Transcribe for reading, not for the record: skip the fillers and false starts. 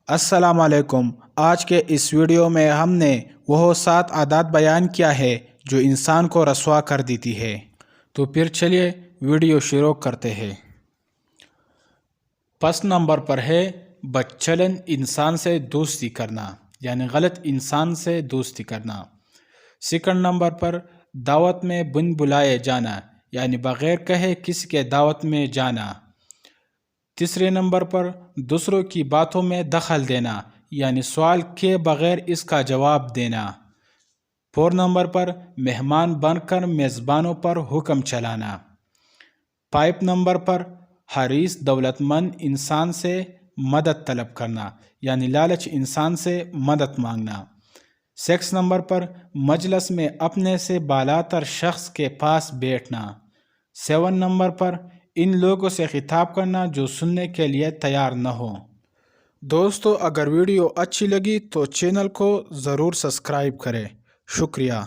السلام علیکم۔ آج کے اس ویڈیو میں ہم نے وہ 7 عادات بیان کیا ہے جو انسان کو رسوا کر دیتی ہے۔ تو پھر چلیے ویڈیو شروع کرتے ہیں۔ پس نمبر پر ہے بدچلن انسان سے دوستی کرنا، یعنی غلط انسان سے دوستی کرنا۔ سیکنڈ نمبر پر دعوت میں بن بلائے جانا، یعنی بغیر کہے کسی کے دعوت میں جانا۔ تیسرے نمبر پر دوسروں کی باتوں میں دخل دینا، یعنی سوال کیے بغیر اس کا جواب دینا۔ 4 نمبر پر مہمان بن کر میزبانوں پر حکم چلانا۔ 5 نمبر پر حریص دولت مند انسان سے مدد طلب کرنا، یعنی لالچ انسان سے مدد مانگنا۔ 6 نمبر پر مجلس میں اپنے سے بالاتر شخص کے پاس بیٹھنا۔ 7 نمبر پر ان لوگوں سے خطاب کرنا جو سننے کے لیے تیار نہ ہو۔ دوستو، اگر ویڈیو اچھی لگی تو چینل کو ضرور سبسکرائب کریں۔ شکریہ۔